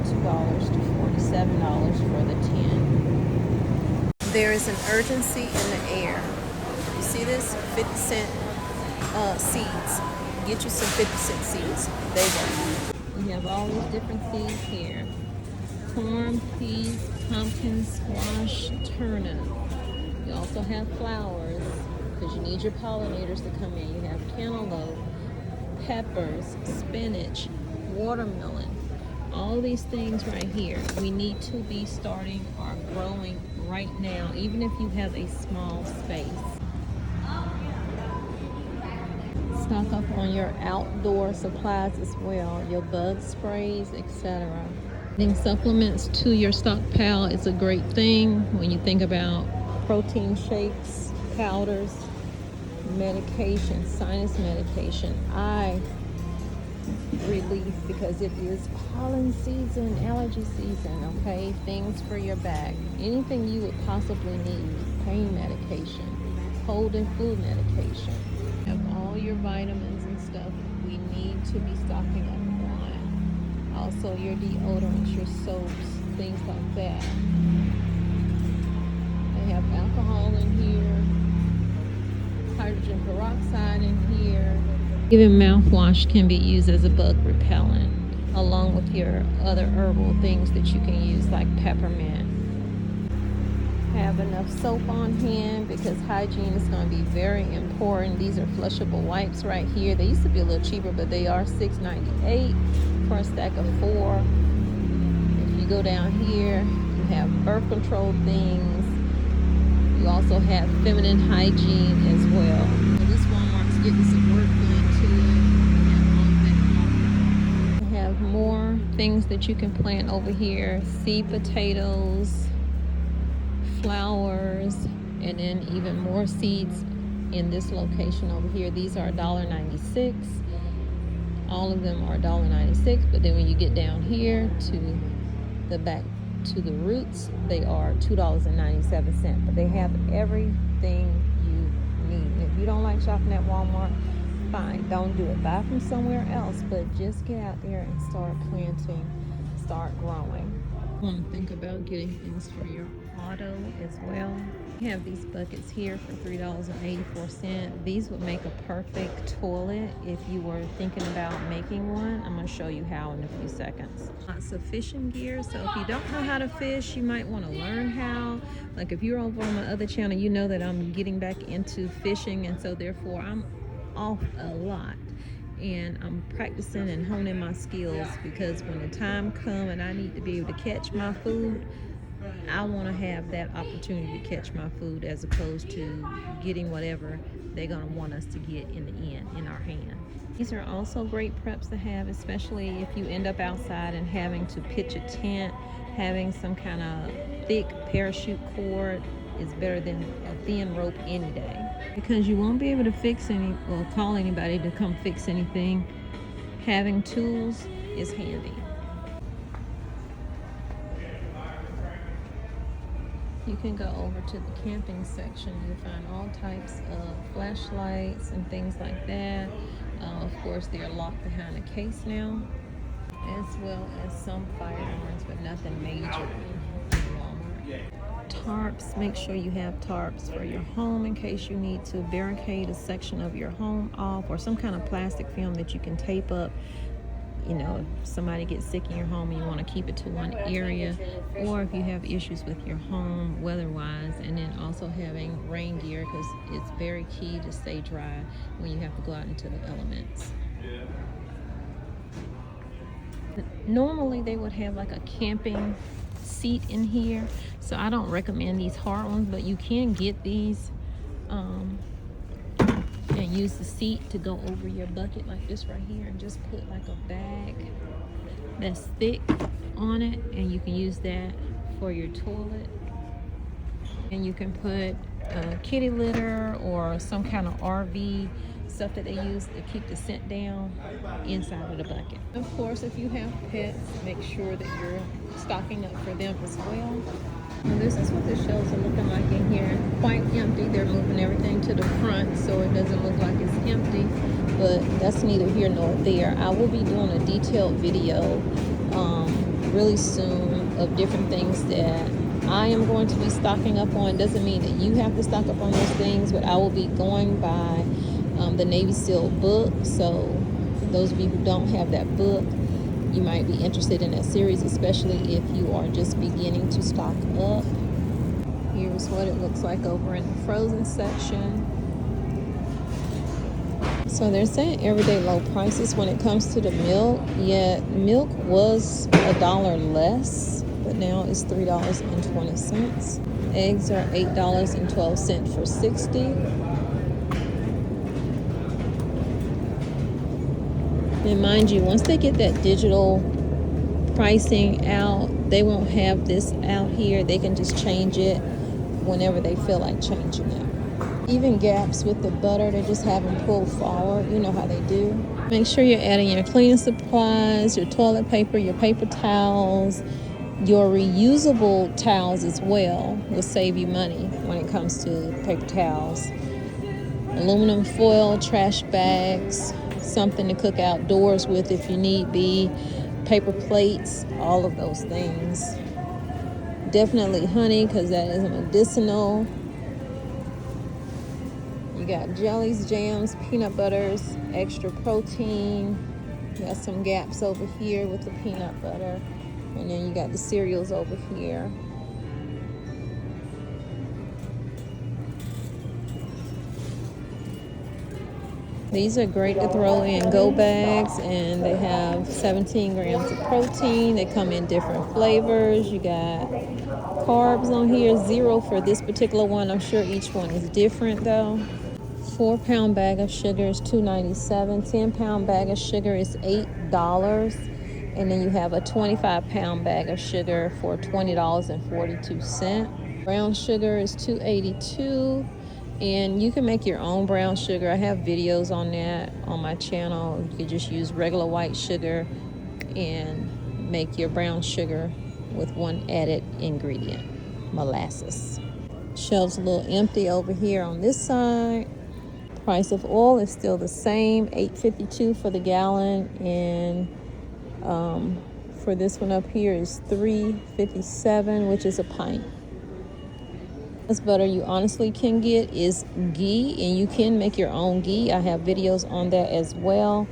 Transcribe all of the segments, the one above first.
$42 to $47 for the 10. There is an urgency in the air. You see this? 50-cent seeds. Get you some 50-cent seeds. They work. We have all these different seeds here. Corn, peas, pumpkin, squash, turnip. You also have flowers because you need your pollinators to come in. You have cantaloupe, peppers, spinach, watermelon. All these things right here. We need to be starting or growing right now, even if you have a small space. Stock up on your outdoor supplies as well, your bug sprays, etc. Adding supplements to your stockpile is a great thing when you think about protein shakes, powders, medication, sinus medication, eye relief because it is pollen season, allergy season, okay? Things for your back, anything you would possibly need, pain medication, cold and flu medication. Have all your vitamins and stuff we need to be stocking up on. Also your deodorants, your soaps, things like that. They have alcohol in here, hydrogen peroxide in here. Even mouthwash can be used as a bug repellent, along with your other herbal things that you can use like peppermint. Have enough soap on hand because hygiene is going to be very important. These are flushable wipes right here. They used to be a little cheaper, but they are $6.98 for a stack of 4. If you go down here, you have birth control things. You also have feminine hygiene as well. So this Walmart's getting some work done to it. We have more things that you can plant over here. Seed potatoes, flowers, and then even more seeds in this location over here. These are $1.96. All of them are $1.96, but then when you get down here to the back to the roots, they are $2.97. But they have everything you need. And if you don't like shopping at Walmart, fine, don't do it. Buy from somewhere else, but just get out there and start planting, start growing. Want to think about getting things for your auto as well. We have these buckets here for $3.84. These would make a perfect toilet if you were thinking about making one. I'm going to show you how in a few seconds. Lots of fishing gear, so if you don't know how to fish, you might want to learn how. Like if you're over on my other channel, you know that I'm getting back into fishing, and so therefore I'm off a lot. And I'm practicing and honing my skills because when the time comes and I need to be able to catch my food, I want to have that opportunity to catch my food as opposed to getting whatever they're going to want us to get in the end, in our hand. These are also great preps to have, especially if you end up outside and having to pitch a tent. Having some kind of thick parachute cord is better than a thin rope any day, because you won't be able to fix any or call anybody to come fix anything. Having tools is handy. You can go over to the camping section. You'll find all types of flashlights and things like that. Of course, they're locked behind a case now, as well as some firearms, but nothing major in Walmart. Tarps, make sure you have tarps for your home in case you need to barricade a section of your home off, or some kind of plastic film that you can tape up. You know, if somebody gets sick in your home and you want to keep it to one area, or if you have issues with your home weather-wise. And then also having rain gear, because it's very key to stay dry when you have to go out into the elements. Normally they would have like a camping seat in here, so I don't recommend these hard ones, but you can get these and use the seat to go over your bucket like this right here, and just put like a bag that's thick on it, and you can use that for your toilet. And you can put kitty litter or some kind of RV stuff that they use to keep the scent down inside of the bucket. Of course, if you have pets, make sure that you're stocking up for them as well. And this is what the shelves are looking like in here. Quite empty. They're moving everything to the front so it doesn't look like it's empty, but that's neither here nor there. I will be doing a detailed video really soon of different things that I am going to be stocking up on. Doesn't mean that you have to stock up on those things, but I will be going by the Navy SEAL book. So those of you who don't have that book, you might be interested in that series, especially if you are just beginning to stock up. Here's what it looks like over in the frozen section. So they're saying everyday low prices when it comes to the milk. Yet milk was $1 less, but now it's $3.20. Eggs are $8.12 for 60. And mind you, once they get that digital pricing out, they won't have this out here. They can just change it whenever they feel like changing it. Even gaps with the butter, they just have them pulled forward. You know how they do. Make sure you're adding your cleaning supplies, your toilet paper, your paper towels, your reusable towels as well will save you money when it comes to paper towels. Aluminum foil, trash bags, something to cook outdoors with if you need be, paper plates, all of those things. Definitely honey, because that is medicinal. You got jellies, jams, peanut butters, extra protein. You got some gaps over here with the peanut butter. And then you got the cereals over here. These are great to throw in go bags, and they have 17 grams of protein. They come in different flavors. You got carbs on here, 0 for this particular one. I'm sure each one is different though. 4-pound bag of sugar is $2.97. 10-pound bag of sugar is $8. And then you have a 25-pound bag of sugar for $20.42. Brown sugar is $2.82. And you can make your own brown sugar. I have videos on that on my channel. You can just use regular white sugar and make your brown sugar with one added ingredient, molasses. Shelves a little empty over here on this side. Price of oil is still the same, $8.52 for the gallon, and for this one up here is $3.57, which is a pint. This butter you honestly can get is ghee, and you can make your own ghee. I have videos on that as well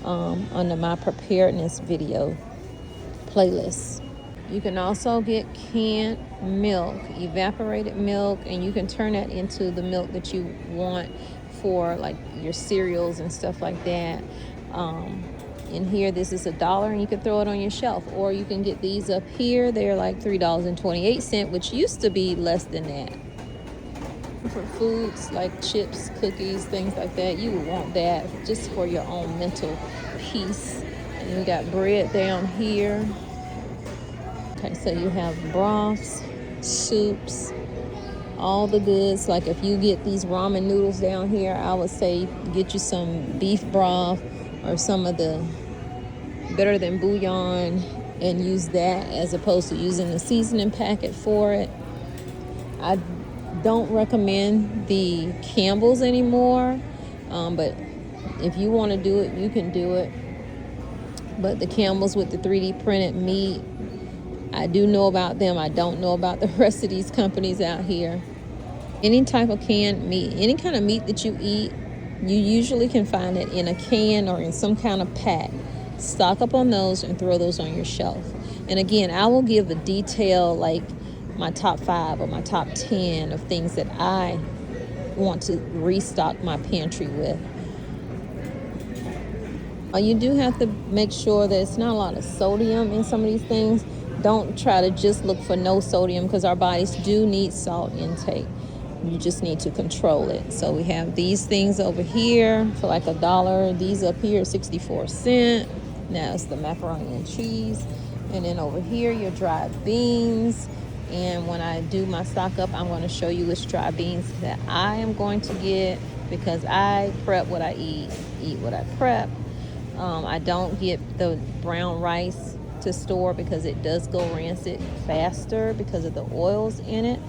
under my preparedness video playlist. You can also get canned milk, evaporated milk, and you can turn that into the milk that you want for like your cereals and stuff like that. In here, this is $1, and you can throw it on your shelf, or you can get these up here. They're like $3.28, which used to be less than that. For foods like chips, cookies, things like that, you would want that just for your own mental peace. And we got bread down here. Okay, so you have broths, soups, all the goods. Like if you get these ramen noodles down here, I would say get you some beef broth or some of the better than bouillon and use that as opposed to using the seasoning packet for it. I don't recommend the Campbell's anymore, but if you want to do it, you can do it. But the Campbell's with the 3D printed meat, I do know about them. I don't know about the rest of these companies out here. Any type of canned meat, any kind of meat that you eat, you usually can find it in a can or in some kind of pack. Stock up on those and throw those on your shelf. And again, I will give a detail like my top 5 or my top 10 of things that I want to restock my pantry with. You do have to make sure that it's not a lot of sodium in some of these things. Don't try to just look for no sodium, because our bodies do need salt intake. You just need to control it. So we have these things over here for like $1. These up here 64 cents. Now it's the macaroni and cheese. And then over here your dried beans. And when I do my stock up, I'm going to show you which dry beans that I am going to get, because I prep what I eat what I prep. I don't get the brown rice to store because it does go rancid faster because of the oils in it.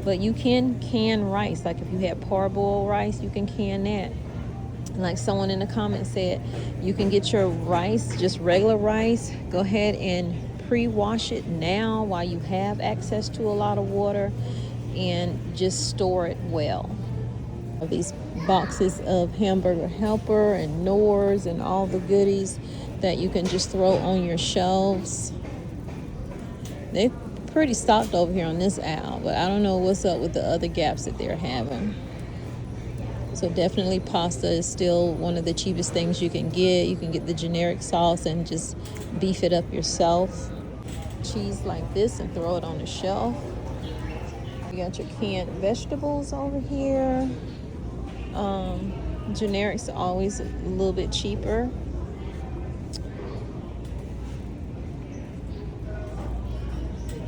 But you can can rice. Like if you have parboiled rice, you can can that. Like someone in the comments said, you can get your rice, just regular rice, go ahead and pre-wash it now while you have access to a lot of water, and just store it well. These boxes of Hamburger Helper and Knorrs and all the goodies that you can just throw on your shelves. They're pretty stocked over here on this aisle, but I don't know what's up with the other gaps that they're having. So definitely pasta is still one of the cheapest things you can get. You can get the generic sauce and just beef it up yourself. Cheese like this and throw it on the shelf. You got your canned vegetables over here. Generics are always a little bit cheaper.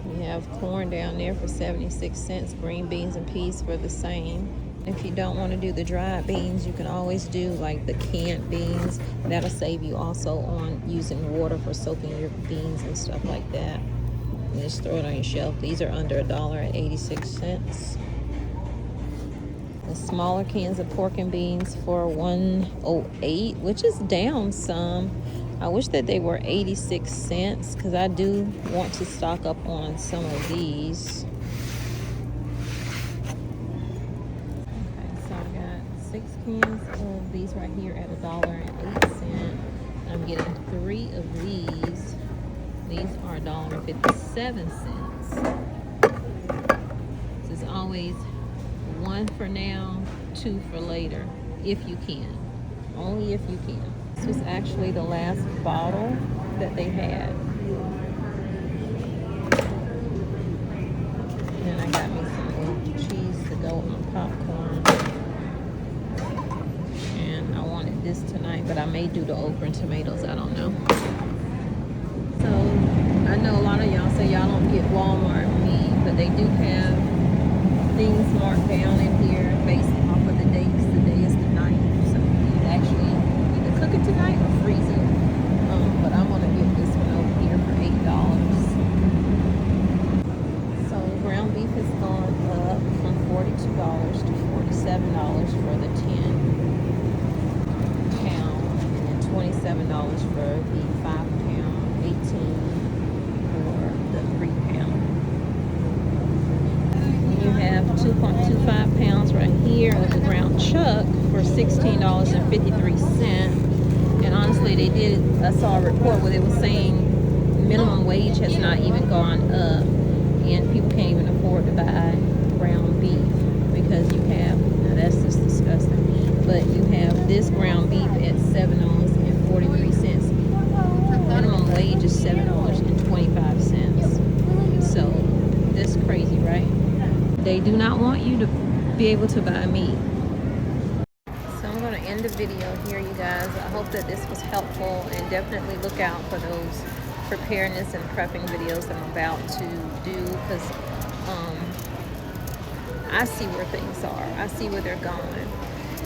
We have corn down there for 76 cents, green beans and peas for the same. If you don't want to do the dried beans, you can always do like the canned beans. That'll save you also on using water for soaking your beans and stuff like that. And just throw it on your shelf. These are under $1 at 86 cents. The smaller cans of pork and beans for $1.08, which is down some. I wish that they were 86 cents because I do want to stock up on some of these. Okay, so I got 6 cans of these right here at $1.08. I'm getting 3 of these. These are $1.57. This is always 1 for now, 2 for later, if you can. Only if you can. This was actually the last bottle that they had. And I got me some cheese to go on popcorn. And I wanted this tonight, but I may do the okra and tomatoes, I don't know. So, I know a lot of y'all say y'all don't get Walmart meat, but they do have things marked down in here based off of the date, because the day is the 9th. So you can actually either cook it tonight or freeze it. But I'm going to get this one over here for $8. So ground beef has gone up from $42 to $47 for the 10 pound, and then $27 for the 5 pound, 18 for the 3 pound. You have 2.25 pounds right here of the ground chuck for $16.53. And honestly, I saw a report where they were saying minimum wage has not even gone up, and people can't even afford to buy ground beef because you have, now that's just disgusting, but you have this ground beef at $7.43. Minimum wage is $7.25. So that's crazy, right? They do not want you to be able to buy meat. So I'm going to end the video here, you guys. I hope that this was helpful, and definitely look out for those preparedness and prepping videos that I'm about to do, because I see where things are. I see where they're going.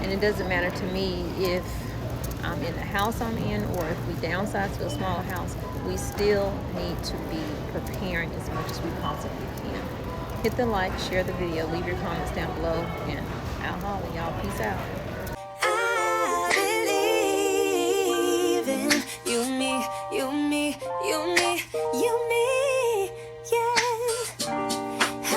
And it doesn't matter to me if I'm in the house I'm in or if we downsize to a smaller house. We still need to be preparing as much as we possibly can. Hit the like, share the video, leave your comments down below, and I'll holler, y'all. Peace out. I believe in you, me, you, me, you, me, you, me, yeah. I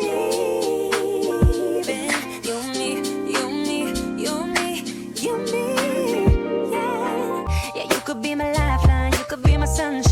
believe in you, me, you, me, you, me, you, me, yeah. Yeah, you could be my lifeline, you could be my sunshine.